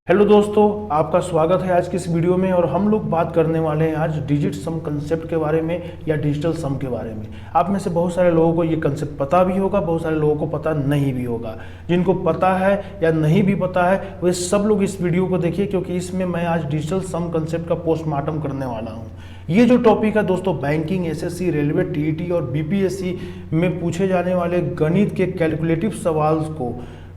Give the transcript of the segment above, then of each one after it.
Hello दोस्तों, आपका स्वागत है आज की इस वीडियो में। और हम लोग बात करने वाले हैं आज डिजिट सम कंसेप्ट के बारे में या डिजिटल सम के बारे में। आप में से बहुत सारे लोगों को ये कंसेप्ट पता भी होगा, बहुत सारे लोगों को पता नहीं भी होगा। जिनको पता है या नहीं भी पता है वे सब लोग इस वीडियो को देखिए, क्योंकि इसमें मैं आज डिजिटल सम कंसेप्ट का पोस्टमार्टम करने वाला हूँ। ये जो टॉपिक है दोस्तों, बैंकिंग, एसएससी, रेलवे, टीईटी और बीपीएससी में पूछे जाने वाले गणित के कैलकुलेटिव सवाल को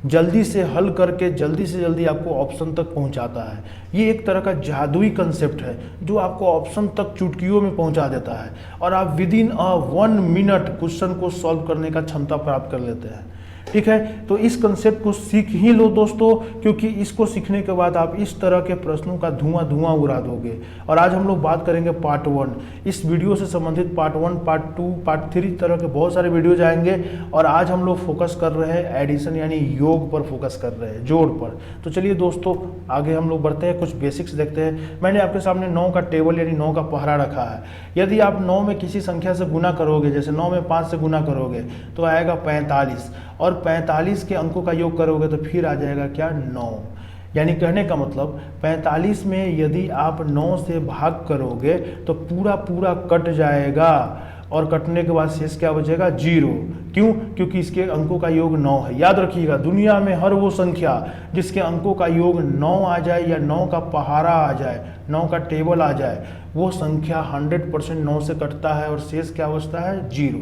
जल्दी से हल करके जल्दी से जल्दी आपको ऑप्शन तक पहुंचाता है। ये एक तरह का जादुई कंसेप्ट है जो आपको ऑप्शन तक चुटकियों में पहुंचा देता है और आप विद इन 1 मिनट क्वेश्चन को सॉल्व करने का क्षमता प्राप्त कर लेते हैं। ठीक है, तो इस कंसेप्ट को सीख ही लो दोस्तों, क्योंकि इसको सीखने के बाद आप इस तरह के प्रश्नों का धुआं उड़ा दोगे। और आज हम लोग बात करेंगे पार्ट 1। इस वीडियो से संबंधित पार्ट 1, पार्ट 2, पार्ट 3 तरह के बहुत सारे वीडियो जाएंगे। और आज हम लोग फोकस कर रहे हैं एडिशन यानी योग पर फोकस कर रहे हैं, जोड़ पर। तो चलिए दोस्तों, आगे हम लोग बढ़ते हैं, कुछ बेसिक्स देखते हैं। मैंने आपके सामने 9 का टेबल यानी 9 का पहरा रखा है। यदि आप 9 में किसी संख्या से गुना करोगे, जैसे 9 में 5 से गुना करोगे तो आएगा 45, और 45 के अंकों का योग करोगे तो फिर आ जाएगा क्या, 9। यानी कहने का मतलब 45 में यदि आप 9 से भाग करोगे तो पूरा पूरा कट जाएगा, और कटने के बाद शेष क्या बचेगा, 0। क्यों? क्योंकि इसके अंकों का योग 9 है। याद रखिएगा, दुनिया में हर वो संख्या जिसके अंकों का योग 9 आ जाए या 9 का पहाड़ा आ जाए, 9 का टेबल आ जाए, वो संख्या 100% 9 से कटता है और शेष क्या बचता है, 0।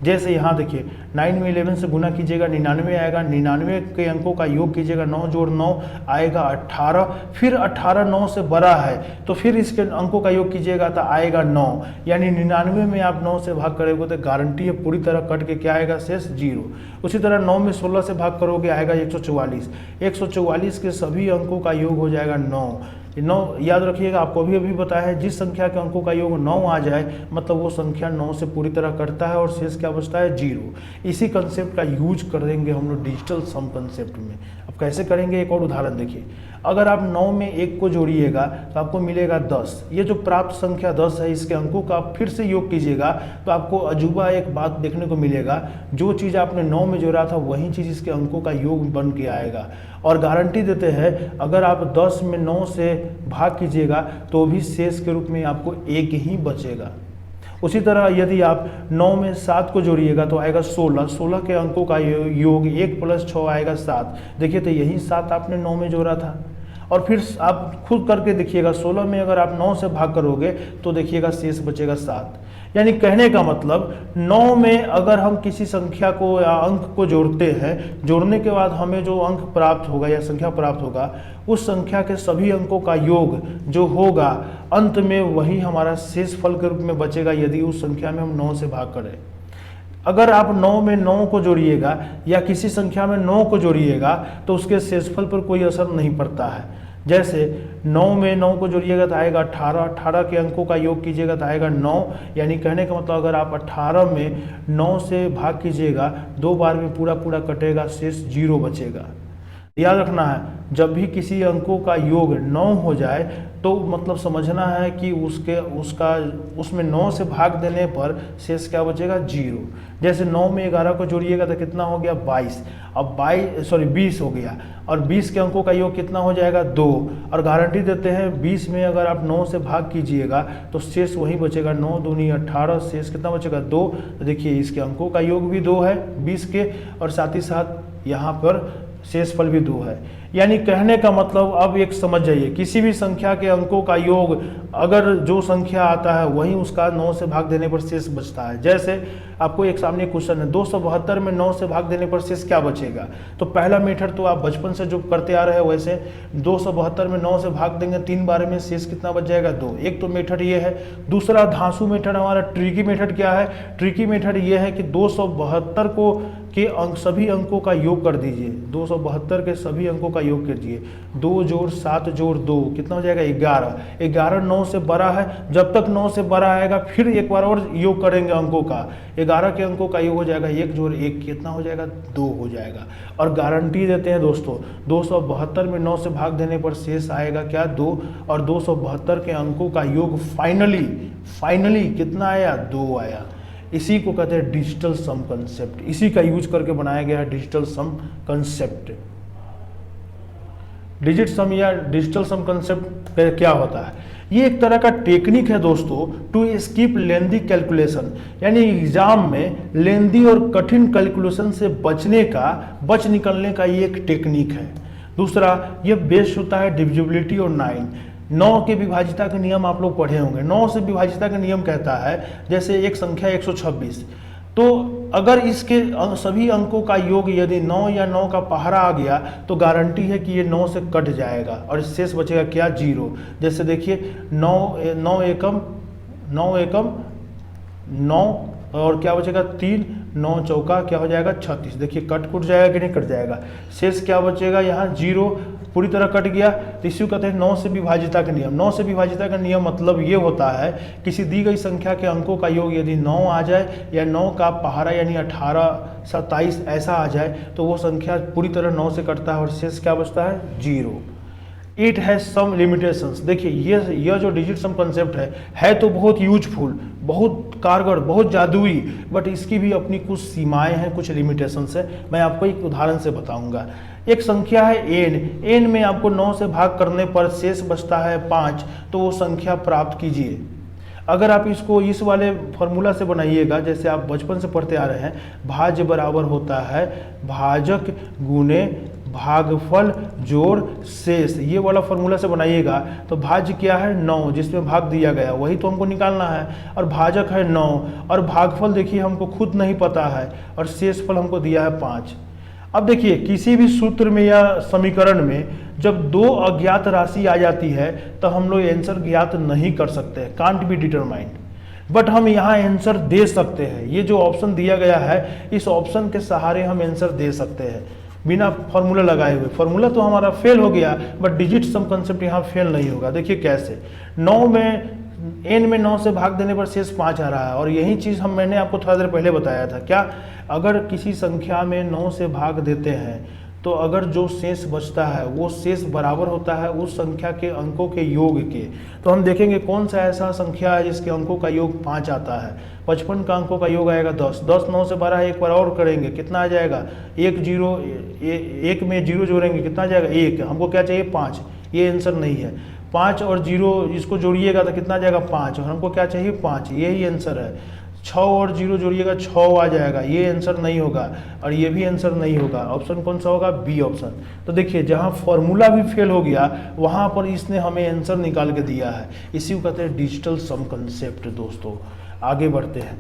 जैसे यहाँ देखिए, 9 में 11 से गुना कीजिएगा 99 आएगा, 99 के अंकों का योग कीजिएगा, 9 जोड़ 9 आएगा 18, फिर 18 9 से बड़ा है तो फिर इसके अंकों का योग कीजिएगा तो आएगा 9। यानी 99 में आप 9 से भाग करोगे तो गारंटी है पूरी तरह कट के क्या आएगा, शेष 0। उसी तरह 9 में 16 से भाग करोगे आएगा 144। 144 के सभी अंकों का योग हो जाएगा 9। याद रखिएगा, आपको अभी बताया है, जिस संख्या के अंकों का योग 9 आ जाए मतलब वो संख्या 9 से पूरी तरह कटता है और शेष क्या बचता है, 0। इसी कंसेप्ट का यूज करेंगे हम लोग डिजिटल सम कंसेप्ट में। अब कैसे करेंगे, एक और उदाहरण देखिए। अगर आप 9 में 1 को जोड़िएगा तो आपको मिलेगा 10। ये जो प्राप्त संख्या 10 है, इसके अंकों का आप फिर से योग कीजिएगा तो आपको अजूबा एक बात देखने को मिलेगा। जो चीज़ आपने 9 में जोड़ा था वही चीज़ इसके अंकों का योग बन के आएगा। और गारंटी देते हैं, अगर आप 10 में 9 से भाग कीजिएगा तो भी शेष के रूप में आपको 1 ही बचेगा। उसी तरह यदि आप 9 में 7 को जोड़िएगा तो आएगा 16। 16 के अंकों का योग 1 + 6 आएगा 7। देखिए, तो यही 7 आपने 9 में जोड़ा था। और फिर आप खुद करके देखिएगा, 16 में अगर आप 9 से भाग करोगे तो देखिएगा शेष बचेगा 7। यानी कहने का मतलब 9 में अगर हम किसी संख्या को या अंक को जोड़ते हैं, जोड़ने के बाद हमें जो अंक प्राप्त होगा या संख्या प्राप्त होगा, उस संख्या के सभी अंकों का योग जो होगा अंत में वही हमारा शेष फल के रूप में बचेगा, यदि उस संख्या में हम 9 से भाग करें। अगर आप 9 में 9 को जोड़िएगा या किसी संख्या में 9 को जोड़िएगा तो उसके शेषफल पर कोई असर नहीं पड़ता है। जैसे 9 में 9 को जोड़िएगा तो आएगा 18, 18 के अंकों का योग कीजिएगा तो आएगा 9। यानी कहने का मतलब अगर आप 18 में 9 से भाग कीजिएगा 2 बार में पूरा पूरा कटेगा, शेष 0 बचेगा। याद रखना है, जब भी किसी अंकों का योग 9 हो जाए तो मतलब समझना है कि उसमें 9 से भाग देने पर शेष क्या बचेगा, 0। जैसे 9 में 11 को जोड़िएगा तो कितना हो गया, 22। अब 20 हो गया, और 20 के अंकों का योग कितना हो जाएगा, 2। और गारंटी देते हैं 20 में अगर आप 9 से भाग कीजिएगा तो शेष वही बचेगा, 9 दूनी 18, शेष कितना बचेगा, 2। तो देखिए, इसके अंकों का योग भी 2 है 20 के, और साथ ही साथ यहाँ पर शेषफल भी 2 है। यानी कहने का मतलब अब एक समझ जाइए, किसी भी संख्या के अंकों का योग अगर जो संख्या आता है वही उसका 9 से भाग देने पर शेष बचता है। जैसे आपको एक सामने क्वेश्चन है, 272 में 9 से भाग देने पर शेष क्या बचेगा। तो पहला मेथड तो आप बचपन से जो करते आ रहे हैं वैसे 272 में 9 से भाग देंगे 3 बार में, शेष कितना बच जाएगा, 2। एक तो मेथड ये है। दूसरा धांसू मेथड, हमारा ट्रिकी मेथड क्या है, ट्रिकी मेथड ये है कि 272 को के सभी अंकों का योग कर दीजिए। 272 के सभी अंकों का योग कीजिए, 2 जोड़ 7 जोड़ 2 कितना हो जाएगा, 11। 11 9 से बड़ा है, जब तक 9 से बड़ा आएगा फिर एक बार और योग करेंगे अंकों का। 11 के अंकों का योग हो जाएगा 1 जोड़ 1 कितना हो जाएगा, 2 हो जाएगा। और गारंटी देते हैं दोस्तों, 272 में 9 से भाग देने पर शेष आएगा क्या, 2। और 272 के अंकों का योग फाइनली कितना आया, 2 आया। इसी को कहते हैं डिजिटल सम कंसेप्ट। इसी का यूज करके बनाया गया है डिजिटल सम कंसेप्ट। डिजिट सम या डिजिटल सम कंसेप्ट क्या होता है? ये एक तरह का टेक्निक है दोस्तों टू स्किप लेंदी कैलकुलेशन, यानी एग्जाम में लेंदी और कठिन कैलकुलेशन से बच निकलने का ये एक टेक्निक है। दूसरा, ये बेस्ड होता है डिविजिबिलिटी और 9 के विभाजिता के नियम आप लोग पढ़े होंगे। 9 से विभाजिता का नियम कहता है जैसे एक संख्या 126, तो अगर इसके सभी अंकों का योग यदि 9 या 9 का पहाड़ा आ गया तो गारंटी है कि ये 9 से कट जाएगा और शेष बचेगा क्या? 0। जैसे देखिए 9 एकम 9 और क्या बचेगा? 3, 9 चौका क्या हो जाएगा? 36। देखिए कट जाएगा कि नहीं कट जाएगा? शेष क्या बचेगा? यहाँ 0 पूरी तरह कट गया। तो इसी को कहते हैं 9 से विभाजिता का नियम। 9 से विभाजिता का नियम मतलब ये होता है किसी दी गई संख्या के अंकों का योग यदि 9 आ जाए या 9 का पहाड़ा यानी 18, 27 ऐसा आ जाए तो वो संख्या पूरी तरह 9 से कटता है और शेष क्या बचता है? 0। It has some limitations. देखिए यह जो डिजिट सम कंसेप्ट है तो बहुत यूजफुल, बहुत कारगर, बहुत जादुई, बट इसकी भी अपनी कुछ सीमाएं हैं, कुछ लिमिटेशंस है। मैं आपको एक उदाहरण से बताऊंगा। एक संख्या है n में आपको 9 से भाग करने पर शेष बचता है 5, तो वो संख्या प्राप्त कीजिए। अगर आप इसको इस वाले फॉर्मूला से बनाइएगा, जैसे आप बचपन से पढ़ते आ रहे हैं, भाज्य बराबर होता है भाजक गुने भागफल जोड़ शेष, ये वाला फॉर्मूला से बनाइएगा तो भाज्य क्या है? 9, जिसमें भाग दिया गया वही तो हमको निकालना है, और भाजक है 9 और भागफल देखिए हमको खुद नहीं पता है और शेषफल हमको दिया है 5। अब देखिए किसी भी सूत्र में या समीकरण में जब 2 अज्ञात राशि आ जाती है तो हम लोग आंसर ज्ञात नहीं कर सकते, कांट बी डिटरमाइंड, बट हम यहाँ आंसर दे सकते हैं। ये जो ऑप्शन दिया गया है इस ऑप्शन के सहारे हम आंसर दे सकते हैं बिना फॉर्मूला लगाए हुए। फॉर्मूला तो हमारा फेल हो गया बट डिजिट सम कंसेप्ट यहाँ फेल नहीं होगा। देखिए कैसे, 9 में n में 9 से भाग देने पर शेष 5 आ रहा है, और यही चीज़ मैंने आपको थोड़ा देर पहले बताया था। क्या? अगर किसी संख्या में 9 से भाग देते हैं तो अगर जो शेष बचता है वो शेष बराबर होता है उस संख्या के अंकों के योग के। तो हम देखेंगे कौन सा ऐसा संख्या है जिसके अंकों का योग 5 आता है। 55 का अंकों का योग आएगा 10, 10 9 से 12, एक बार और करेंगे कितना आ जाएगा? 1 में 0 जोड़ेंगे कितना आ जाएगा? 1। हमको क्या चाहिए? 5। ये आंसर नहीं है। 5 और 0 इसको जोड़िएगा तो कितना आ जाएगा? 5, और हमको क्या चाहिए? 5। यही आंसर है। 6 और 0 जोड़िएगा 6 आ जाएगा, ये आंसर नहीं होगा और ये भी आंसर नहीं होगा। ऑप्शन कौन सा होगा? B option. तो देखिए जहाँ फॉर्मूला भी फेल हो गया वहाँ पर इसने हमें आंसर निकाल के दिया है। इसी को कहते हैं डिजिटल सम कंसेप्ट। दोस्तों आगे बढ़ते हैं,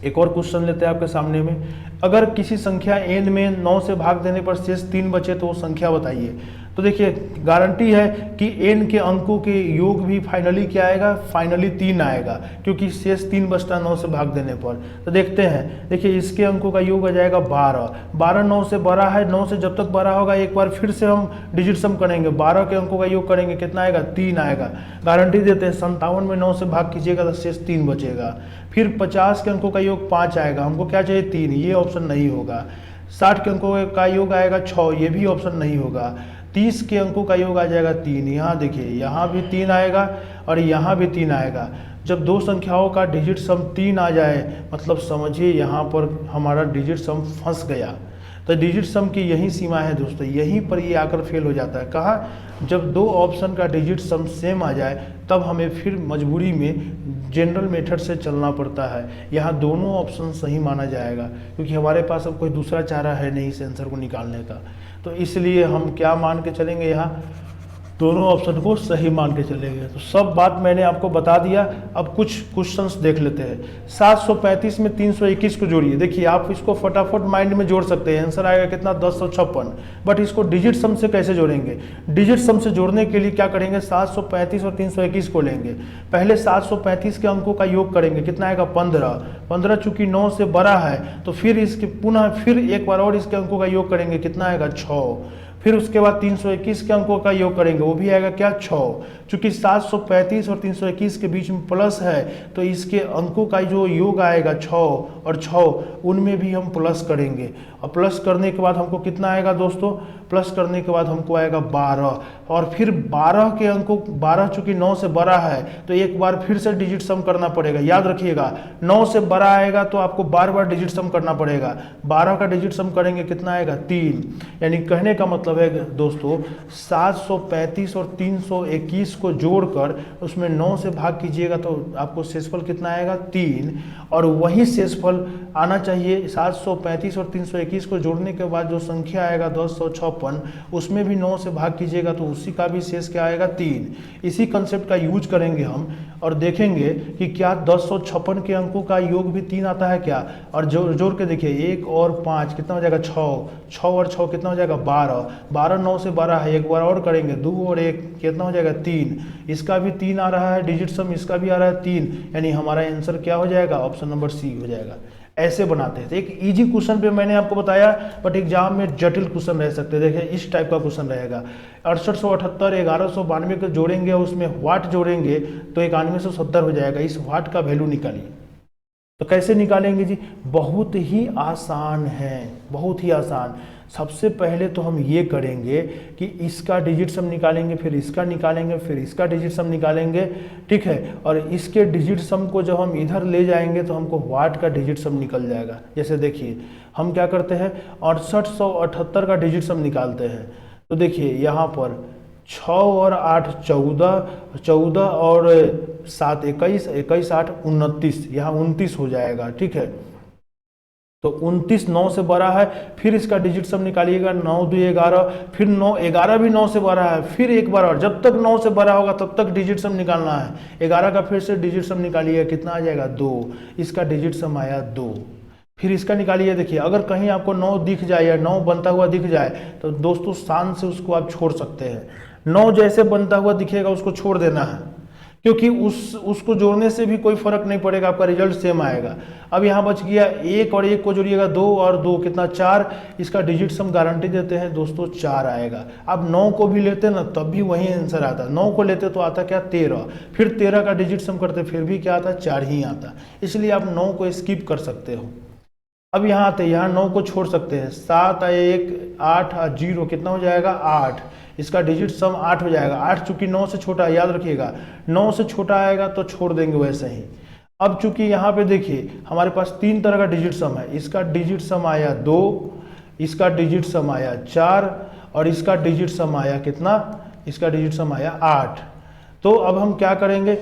एक और क्वेश्चन लेते हैं आपके सामने में। अगर किसी संख्या n में 9 से भाग देने पर शेष 3 बचे तो वो संख्या बताइए। तो देखिए गारंटी है कि n के अंकों के योग भी फाइनली क्या आएगा? फाइनली 3 आएगा, क्योंकि शेष 3 बचता 9 से भाग देने पर। तो देखते हैं, देखिए इसके अंकों का योग आ जाएगा 12। 12 9 से बड़ा है, 9 से जब तक बड़ा होगा एक बार फिर से हम डिजिट सम करेंगे, 12 के अंकों का योग करेंगे, कितना आएगा? 3 आएगा। गारंटी देते हैं 57 में 9 से भाग कीजिएगा तो शेष 3 बचेगा। फिर 50 के अंकों का योग 5 आएगा, हमको क्या चाहिए? 3, ये ऑप्शन नहीं होगा। 60 के अंकों का योग आएगा 6, ये भी ऑप्शन नहीं होगा। 30 के अंकों का योग आ जाएगा 3, यहाँ देखिए यहाँ भी 3 आएगा और यहाँ भी 3 आएगा। जब दो संख्याओं का डिजिट सम 3 आ जाए मतलब समझिए यहाँ पर हमारा डिजिट सम फंस गया। तो डिजिट सम की यही सीमा है दोस्तों, यहीं पर ये आकर फेल हो जाता है। कहाँ? जब 2 ऑप्शन का डिजिट सम सेम आ जाए तब हमें फिर मजबूरी में जनरल मेथड से चलना पड़ता है। यहाँ दोनों ऑप्शन सही माना जाएगा क्योंकि हमारे पास अब कोई दूसरा चारा है नहीं इस आंसर को निकालने का। तो इसलिए हम क्या मान के चलेंगे? यहाँ दोनों ऑप्शन को सही मान के चलेंगे। तो सब बात मैंने आपको बता दिया। अब कुछ क्वेश्चंस देख लेते हैं। 735 में 321 को जोड़िए। देखिए आप इसको फटाफट माइंड में जोड़ सकते हैं, आंसर आएगा कितना? 1056। बट इसको डिजिट सम से कैसे जोड़ेंगे? डिजिट सम से जोड़ने के लिए क्या करेंगे? 735 और 321 को लेंगे। पहले 735 के अंकों का योग करेंगे, कितना आएगा? 15। 15 चूंकि 9 से बड़ा है तो फिर इसके पुनः फिर एक बार और इसके अंकों का योग करेंगे, कितना आएगा? 6। फिर उसके बाद 321 के अंकों का योग करेंगे, वो भी आएगा क्या? 6। चूंकि 735 और 321 के बीच में प्लस है तो इसके अंकों का जो योग आएगा 6 और 6 उनमें भी हम प्लस करेंगे। और प्लस करने के बाद हमको कितना आएगा दोस्तों? प्लस करने के बाद हमको आएगा 12। और फिर 12 के अंकों 12 चूंकि 9 से बड़ा है तो एक बार फिर से डिजिट सम करना पड़ेगा। याद रखिएगा 9 से बड़ा आएगा तो आपको बार बार डिजिट सम करना पड़ेगा। 12 का डिजिट सम करेंगे, कितना आएगा? 3। यानी कहने का मतलब मतलब है दोस्तों 735 और 321 को जोड़कर उसमें 9 से भाग कीजिएगा तो आपको शेषफल कितना आएगा 3, और वही शेषफल आना चाहिए 735 और 321 को जोड़ने के बाद जो संख्या आएगा 1056, उसमें भी 9 से भाग कीजिएगा तो उसी का भी शेष क्या आएगा 3। इसी कंसेप्ट का यूज करेंगे हम और देखेंगे कि क्या 1056 के अंकों का योग भी 3 आता है क्या, और जोड़ के देखिए 1 और 5 कितना हो जाएगा 6, 6 और 6 कितना हो जाएगा 12, 12 9 से 12 है, एक बार और करेंगे 2 और 1 कितना हो जाएगा 3, इसका भी 3 आ रहा है डिजिट सम, इसका भी आ रहा है 3, यानी हमारा आंसर क्या हो जाएगा ऑप्शन नंबर सी हो जाएगा। ऐसे बनाते हैं। तो एक इजी क्वेश्चन पे मैंने आपको बताया, बट एग्जाम में जटिल क्वेश्चन रह सकते हैं। देखिए इस टाइप का क्वेश्चन रहेगा 6878 1192 को जोड़ेंगे और उसमें वाट जोड़ेंगे तो 9170 हो जाएगा। इस वाट का वैल्यू निकालिए। तो कैसे निकालेंगे जी, बहुत ही आसान है, बहुत ही आसान। सबसे पहले तो हम ये करेंगे कि इसका डिजिट सम निकालेंगे, फिर इसका निकालेंगे, फिर इसका डिजिट सम निकालेंगे, ठीक है। और इसके डिजिट सम को जब हम इधर ले जाएंगे तो हमको वाट का डिजिट सम निकल जाएगा। जैसे देखिए हम क्या करते हैं 6878 का डिजिट सम निकालते हैं। तो देखिए यहाँ पर 6 और 8 14, 14 और 7 21, 21 8 29, यहाँ 29 हो जाएगा, ठीक है। तो 29 9 से बड़ा है, फिर इसका डिजिट सम निकालिएगा 9 2 11, फिर 9 11 भी 9 से बड़ा है, फिर एक बार और, जब तक 9 से बड़ा होगा तब तक डिजिट सम निकालना है। 11 का फिर से डिजिट सम निकालिएगा, कितना आ जाएगा 2, इसका डिजिट सम आया 2। फिर इसका निकालिए। देखिए अगर कहीं आपको 9 दिख जाए या 9 बनता हुआ दिख जाए तो दोस्तों शान से उसको आप छोड़ सकते हैं। 9 जैसे बनता हुआ दिखेगा उसको छोड़ देना है, क्योंकि उसको जोड़ने से भी कोई फर्क नहीं पड़ेगा, आपका रिजल्ट सेम आएगा। अब यहाँ बच गया 1 और 1 को जोड़िएगा 2 और 2 कितना 4, इसका डिजिट सम गारंटी देते हैं दोस्तों 4 आएगा। अब 9 को भी लेते ना तब भी वही आंसर आता, 9 को लेते तो आता क्या 13, फिर 13 का डिजिट सम करते फिर भी क्या आता 4 ही आता, इसलिए आप 9 को स्किप कर सकते हो। अब यहाँ आते, यहाँ 9 को छोड़ सकते हैं, 7 1 8 0 कितना हो जाएगा 8, इसका डिजिट सम 8 हो जाएगा। 8 चूंकि 9 से छोटा है, याद रखिएगा 9 से छोटा आएगा तो छोड़ देंगे वैसे ही। अब चूंकि यहाँ पे देखिए हमारे पास 3 तरह का डिजिट सम है, इसका डिजिट सम आया 2, इसका डिजिट सम आया 4 और इसका डिजिट सम आया कितना, इसका डिजिट सम आया 8। तो अब हम क्या करेंगे,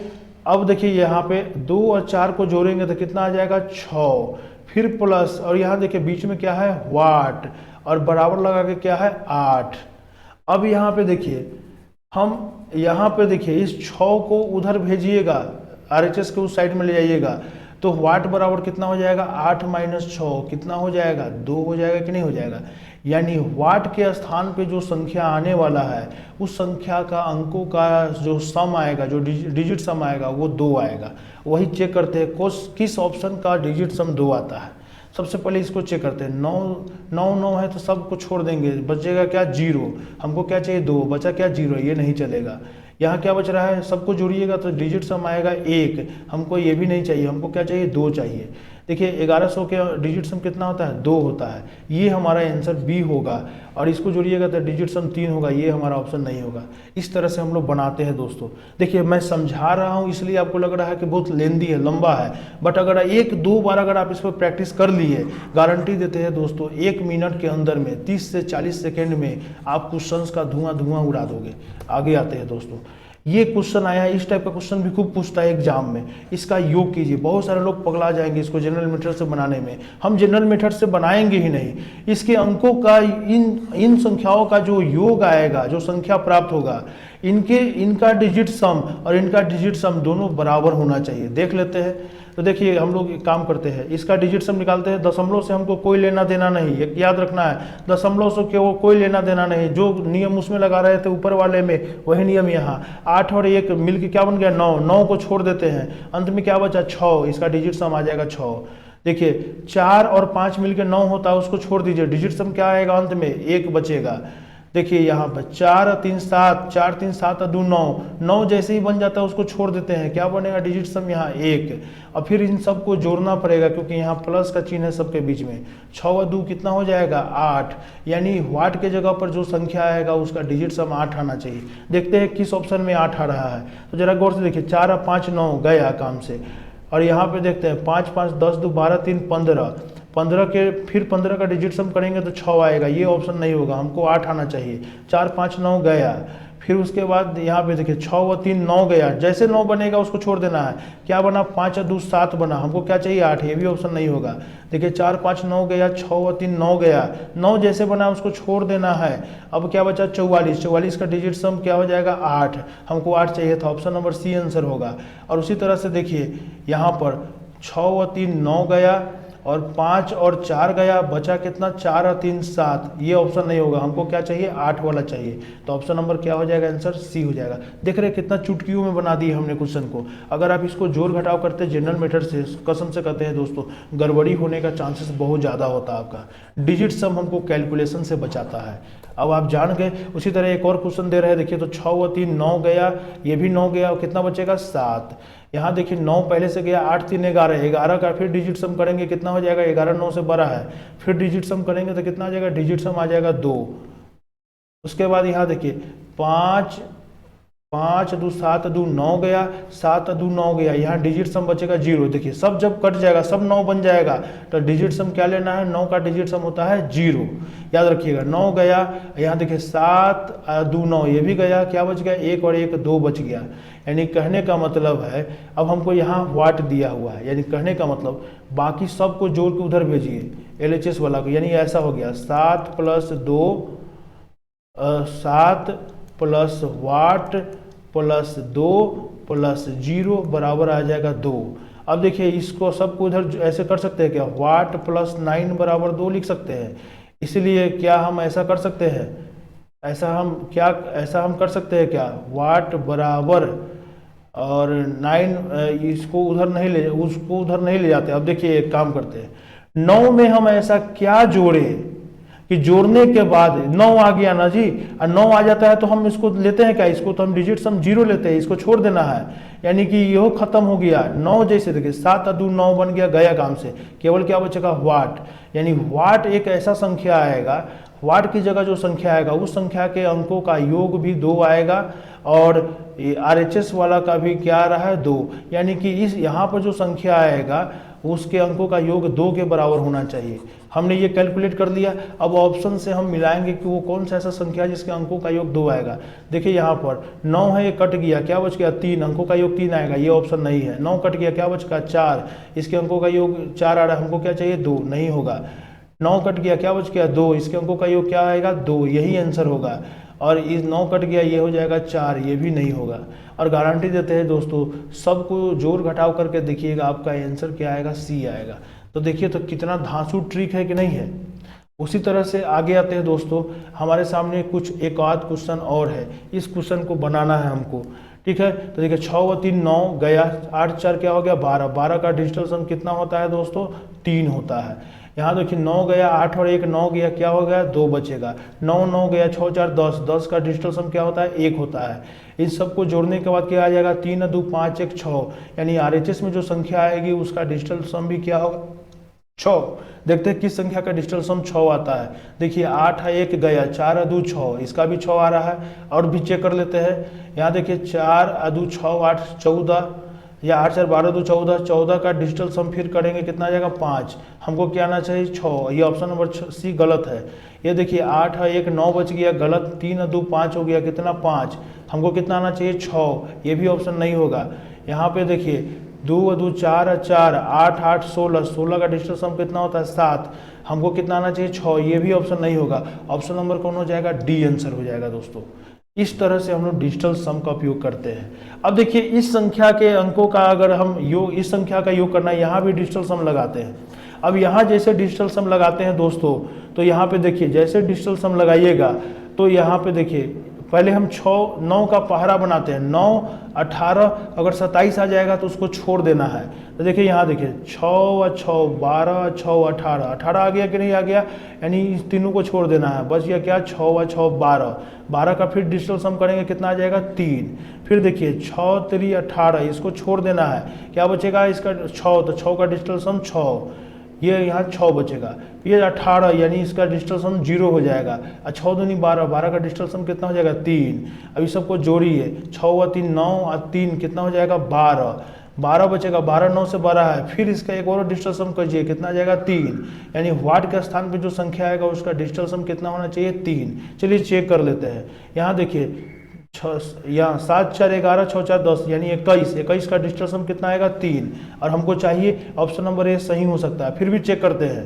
अब देखिए यहाँ पे 2 और 4 को जोड़ेंगे तो कितना आ जाएगा 6, फिर प्लस, और यहाँ देखिए बीच में क्या है वाट और बराबर लगा के क्या है 8। अब यहाँ पे देखिए हम यहाँ पे देखिए इस 6 को उधर भेजिएगा, RHS के उस साइड में ले जाइएगा तो वाट बराबर कितना हो जाएगा 8 - 6 कितना हो जाएगा 2 हो जाएगा कि नहीं हो जाएगा। यानी वाट के स्थान पे जो संख्या आने वाला है उस संख्या का अंकों का जो सम आएगा, जो डिजिट सम आएगा वो 2 आएगा। वही चेक करते हैं किस ऑप्शन का डिजिट सम 2 आता है। सबसे पहले इसको चेक करते हैं, 9 है तो सबको छोड़ देंगे, बचेगा क्या 0, हमको क्या चाहिए 2, बचा क्या 0, ये नहीं चलेगा। यहाँ क्या बच रहा है, सबको जोड़िएगा तो डिजिट सम आएगा 1, हमको ये भी नहीं चाहिए, हमको क्या चाहिए 2 चाहिए। देखिए 1100 के डिजिट सम कितना होता है 2 होता है, ये हमारा आंसर बी होगा। और इसको जोड़िएगा तो डिजिट सम 3 होगा, ये हमारा ऑप्शन नहीं होगा। इस तरह से हम लोग बनाते हैं दोस्तों। देखिए मैं समझा रहा हूँ इसलिए आपको लग रहा है कि बहुत लेंदी है, लंबा है, बट अगर 1-2 बार अगर आप इस पर प्रैक्टिस कर लिए, गारंटी देते हैं दोस्तों 1 मिनट के अंदर में 30 से 40 सेकेंड में आप क्वेश्चंस का धुआं उड़ा दोगे। आगे आते हैं दोस्तों, ये क्वेश्चन आया है, इस टाइप का क्वेश्चन भी खूब पूछता है एग्जाम में। इसका योग कीजिए, बहुत सारे लोग पगला जाएंगे इसको जनरल मेथड से बनाने में। हम जनरल मेथड से बनाएंगे ही नहीं, इसके अंकों का इन संख्याओं का जो योग आएगा, जो संख्या प्राप्त होगा, इनका डिजिट सम और इनका डिजिट सम दोनों बराबर होना चाहिए। देख लेते हैं। तो देखिए हम लोग एक काम करते हैं, इसका डिजिट सम निकालते हैं। दशमलव से हमको कोई लेना देना नहीं, एक याद रखना है, दशमलव से वो कोई लेना देना नहीं। जो नियम उसमें लगा रहे थे ऊपर वाले में, वही नियम यहाँ। 8 और 1 मिलकर क्या बन गया 9, 9 को छोड़ देते हैं, अंत में क्या बचा 6, इसका डिजिट सम आ जाएगा 6। देखिए 4 और 5 मिलकर 9 होता है, उसको छोड़ दीजिए, डिजिट सम क्या आएगा अंत में 1 बचेगा। देखिए यहाँ पर 4 और 3 7, 4 3 7 और 2 9, 9 जैसे ही बन जाता है उसको छोड़ देते हैं, क्या बनेगा डिजिट सम यहाँ 1। और फिर इन सबको जोड़ना पड़ेगा क्योंकि यहाँ प्लस का चिन्ह है सबके बीच में। 6 और 2 कितना हो जाएगा 8, यानी वाट के जगह पर जो संख्या आएगा उसका डिजिट सम 8 आना चाहिए। देखते हैं किस ऑप्शन में 8 आ रहा है, तो जरा गौर से देखिए 4 और 5 9 गया काम से। और यहाँ पे देखते हैं 5 5 10 2 12 3 15, 15 के फिर 15 का डिजिट सम करेंगे तो 6 आएगा, ये ऑप्शन नहीं होगा, हमको 8 आना चाहिए। 4 5 9 गया, फिर उसके बाद यहाँ पे देखिए 6 व 3 9 गया, जैसे 9 बनेगा उसको छोड़ देना है। क्या बना, 5 और 2 7 बना, हमको क्या चाहिए 8, ये भी ऑप्शन नहीं होगा। देखिए 4 5 9 गया, 6 व 3 9 गया, 9 जैसे बना उसको छोड़ देना है। अब क्या बचा 44, 44 का डिजिट सम क्या हो जाएगा 8, हमको 8 चाहिए था, ऑप्शन नंबर सी आंसर होगा। और उसी तरह से देखिए यहाँ पर 6 व 3 9 गया और 5 और 4 गया, बचा कितना 4 और 3 7, ये ऑप्शन नहीं होगा, हमको क्या चाहिए 8 वाला चाहिए। तो ऑप्शन नंबर क्या हो जाएगा, आंसर सी हो जाएगा। देख रहे कितना चुटकियों में बना दिए हमने क्वेश्चन को। अगर आप इसको जोड़ घटाव करते जनरल मेथड से, कसम से कहते हैं दोस्तों, गड़बड़ी होने का चांसेस बहुत ज़्यादा होता है आपका। डिजिट सम हमको कैलकुलेशन से बचाता है। अब आप जान गए। उसी तरह एक और क्वेश्चन दे रहे हैं, देखिए तो 6 व 3 9 गया, ये भी 9 गया, और कितना बचेगा 7। यहाँ देखिए 9 पहले से गया, 8 3 11, 11 का फिर डिजिट सम करेंगे कितना हो जाएगा, 11 9 से बड़ा है, फिर डिजिट सम करेंगे तो कितना आ जाएगा, डिजिट सम आ जाएगा 2। उसके बाद यहाँ देखिए 5 5 2 7 2 9 गया, 7 2 9 गया, यहाँ डिजिट सम बचेगा 0। देखिए सब जब कट जाएगा, सब 9 बन जाएगा, तो डिजिट सम क्या लेना है, 9 का डिजिट सम होता है 0, याद रखिएगा। 9 गया, यहाँ देखिए 7 2 9, ये भी गया, क्या बच गया 1 और 1 2 बच गया। यानी कहने का मतलब है, अब हमको यहाँ वाट दिया हुआ है, यानी कहने का मतलब बाकी सबको जोड़ के उधर भेजिए LHS वाला को, यानी ऐसा हो गया 7 + 2 7 प्लस वाट प्लस 2 प्लस 0 बराबर आ जाएगा 2। अब देखिए इसको सबको उधर ऐसे कर सकते हैं क्या, वाट प्लस 9 बराबर 2 लिख सकते हैं। इसलिए क्या हम ऐसा कर सकते हैं, ऐसा हम कर सकते हैं क्या, वाट बराबर और 9 इसको उधर नहीं ले, उसको उधर नहीं ले जाते। अब देखिए एक काम करते हैं, 9 में हम ऐसा क्या जोड़े कि जोड़ने के बाद 9 आ गया ना जी, और 9 आ जाता है तो हम इसको लेते हैं क्या, इसको तो हम डिजिट सम 0 लेते हैं, इसको छोड़ देना है, यानी कि यह खत्म हो गया। 9 जैसे देखिए 7 2 9 बन गया काम से, केवल क्या बचेगा वाट। यानी वाट एक ऐसा संख्या आएगा, वाट की जगह जो संख्या आएगा उस संख्या के अंकों का योग भी 2 आएगा, और RHS वाला का भी क्या आ रहा है 2। यानी कि इस यहाँ पर जो संख्या आएगा उसके अंकों का योग 2 के बराबर होना चाहिए। हमने ये कैलकुलेट कर लिया। अब ऑप्शन से हम मिलाएंगे कि वो कौन सा ऐसा संख्या जिसके अंकों का योग 2 आएगा। देखिए यहाँ पर 9 है, ये कट गया, क्या बच गया 3, अंकों का योग 3 आएगा, ये ऑप्शन नहीं है। 9 कट गया, क्या बच गया 4, इसके अंकों का योग 4 आ रहा है, हमको क्या चाहिए 2, नहीं होगा। 9 कट गया, क्या बच गया 2, इसके अंकों का योग क्या आएगा 2, यही आंसर होगा। और इस 9 कट गया, ये हो जाएगा 4, ये भी नहीं होगा। और गारंटी देते हैं दोस्तों, सबको जोड़ घटाव करके देखिएगा, आपका आंसर क्या आएगा, सी आएगा। तो देखिए तो कितना धांसू ट्रिक है कि नहीं है। उसी तरह से आगे आते हैं दोस्तों, हमारे सामने कुछ एक आध क्वेश्चन और है, इस क्वेश्चन को बनाना है हमको, ठीक है। तो देखिए 6 व 3 9 गया, 8 4 क्या हो गया 12, 12 का डिजिटल सम कितना होता है दोस्तों 3 होता है। यहाँ देखिए 9 गया, 8 और 1 9 गया, क्या हो गया 2 बचेगा। 9 9 गया, 6 4 10, 10 का डिजिटल सम क्या होता है 1 होता है। इन सबको जोड़ने के बाद क्या आ जाएगा 3 2 5 1 6, यानी RHS में जो संख्या आएगी उसका डिजिटल सम भी क्या होगा 6। देखते हैं किस संख्या का डिजिटल सम 6 आता है। देखिए 8 है, 1 गया, 4 2 6, इसका भी 6 आ रहा है। और भी चेक कर लेते हैं, यहाँ देखिए 4 2 6 8 14, या 8 4 12 2 14, 14 का डिजिटल सम फिर करेंगे कितना आ जाएगा 5, हमको क्या आना चाहिए 6, ये ऑप्शन नंबर सी गलत है। ये देखिए 8 है, 1 9 बच गया, गलत, 3 2 5 हो गया, कितना 5, हमको कितना आना चाहिए 6, ये भी ऑप्शन नहीं होगा। यहाँ पे देखिए 2 2 4 4, 8 8 16, 16 का डिजिटल सम कितना होता है 7, हमको कितना आना चाहिए 6, ये भी ऑप्शन नहीं होगा। ऑप्शन नंबर कौन हो जाएगा, डी आंसर हो जाएगा दोस्तों। इस तरह से हम लोग डिजिटल सम का उपयोग करते हैं। अब देखिए इस संख्या के अंकों का अगर हम योग, इस संख्या का योग करना है, यहाँ भी डिजिटल सम लगाते हैं। अब यहाँ जैसे डिजिटल सम लगाते हैं दोस्तों, तो यहाँ पे देखिए जैसे डिजिटल सम लगाइएगा तो यहाँ पे देखिए पहले हम 6 9 का पहाड़ा बनाते हैं, 9 18, अगर 27 आ जाएगा तो उसको छोड़ देना है। तो देखिए यहाँ देखिए 6 और 6 12, 6 18, 18 आ गया कि नहीं आ गया, यानी इस तीनों को छोड़ देना है, बच गया क्या 6 और 6 12, 12 का फिर डिजिटल सम करेंगे कितना आ जाएगा 3। फिर देखिए 6 3 18, इसको छोड़ देना है, क्या बचेगा इसका 6, तो 6 का डिजिटल सम 6, ये यहाँ 6 बचेगा। ये 18, यानी इसका डिजिटल सम 0 हो जाएगा। 6 दूनी 12, 12 का डिजिटल सम कितना हो जाएगा 3। अभी सबको जोड़िए, 6 व 3 9 और 3 कितना हो जाएगा 12, 12 बचेगा, 12 9 से 12 है, फिर इसका एक और डिजिटल सम कीजिए, कितना आ जाएगा 3, यानी वाट के स्थान पे जो संख्या आएगा उसका डिजिटल सम कितना होना चाहिए 3। चलिए चेक कर लेते हैं। यहाँ देखिए यहाँ 7 4 11 6 4 10 यानी 21 का डिजिटल सम कितना आएगा 3, और हमको चाहिए ऑप्शन नंबर ए सही हो सकता है। फिर भी चेक करते हैं,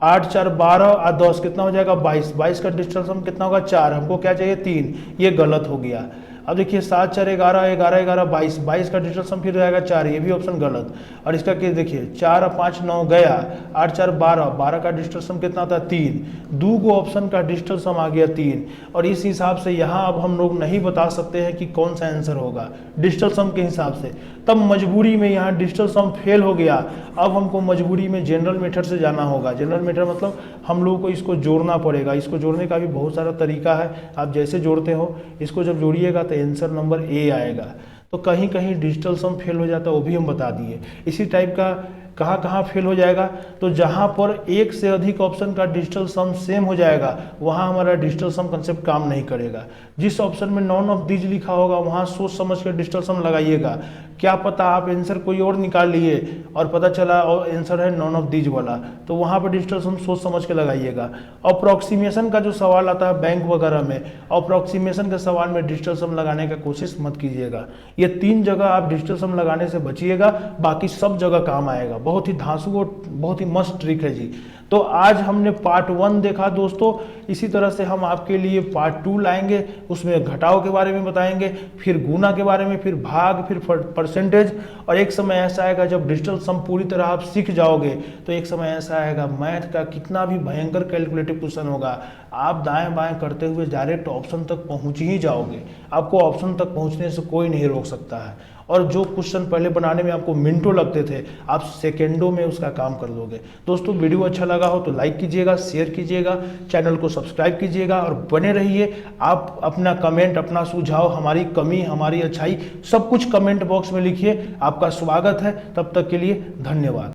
8 4 12 और 10 कितना हो जाएगा 22 का डिजिटल सम कितना होगा 4, हमको क्या चाहिए 3, ये गलत हो गया। अब देखिए 7 4 11 11 11 22 का डिजिटल सम फिर रहेगा 4, ये भी ऑप्शन गलत। और इसका क्या देखिए 4 और 5 9 गया, 8 4 12 का डिजिटल सम कितना आता है 3, 2 गो ऑप्शन का डिजिटल सम आ गया 3। और इस हिसाब से यहाँ अब हम लोग नहीं बता सकते हैं कि कौन सा आंसर होगा डिजिटल सम के हिसाब से। तब मजबूरी में यहाँ डिजिटल सम फेल हो गया। अब हमको मजबूरी में जनरल मेथड से जाना होगा। जनरल मेथड मतलब हम लोगों को इसको जोड़ना पड़ेगा। इसको जोड़ने का भी बहुत सारा तरीका है, आप जैसे जोड़ते हो इसको जब जोड़िएगा तो आंसर नंबर ए आएगा। तो कहीं कहीं डिजिटल सम फेल हो जाता है, वो भी हम बता दिए। इसी टाइप का कहाँ कहाँ फेल हो जाएगा, तो जहाँ पर एक से अधिक ऑप्शन का डिजिटल सम सेम हो जाएगा वहाँ हमारा डिजिटल सम कंसेप्ट काम नहीं करेगा। जिस ऑप्शन में नॉन ऑफ दीज लिखा होगा वहाँ सोच समझ कर डिजिटल सम लगाइएगा। क्या पता आप आंसर कोई और निकाल लिए और पता चला और आंसर है नॉन ऑफ दीज वाला, तो वहाँ पर डिजिटल सम सोच समझ के लगाइएगा। अप्रॉक्सीमेशन का जो सवाल आता है बैंक वगैरह में, अप्रॉक्सीमेशन के सवाल में डिजिटल सम लगाने का कोशिश मत कीजिएगा। ये 3 जगह आप डिजिटल सम लगाने से बचिएगा, बाकी सब जगह काम आएगा। बहुत ही धांसू और बहुत ही मस्त ट्रिक है जी। तो आज हमने पार्ट 1 देखा दोस्तों, इसी तरह से हम आपके लिए पार्ट 2 लाएंगे, उसमें घटाव के बारे में बताएंगे, फिर गुना के बारे में, फिर भाग, फिर परसेंटेज। और एक समय ऐसा आएगा जब डिजिटल सम पूरी तरह आप सीख जाओगे तो एक समय ऐसा आएगा मैथ का कितना भी भयंकर कैलकुलेटिव क्वेश्चन होगा, आप दाएं बाएं करते हुए डायरेक्ट ऑप्शन तक पहुंच ही जाओगे। आपको ऑप्शन तक पहुंचने से कोई नहीं रोक सकता है। और जो क्वेश्चन पहले बनाने में आपको मिनटों लगते थे, आप सेकेंडों में उसका काम कर लोगे। दोस्तों वीडियो अच्छा लगा हो तो लाइक कीजिएगा, शेयर कीजिएगा, चैनल को सब्सक्राइब कीजिएगा और बने रहिए। आप अपना कमेंट, अपना सुझाव, हमारी कमी, हमारी अच्छाई सब कुछ कमेंट बॉक्स में लिखिए। आपका स्वागत है। तब तक के लिए धन्यवाद।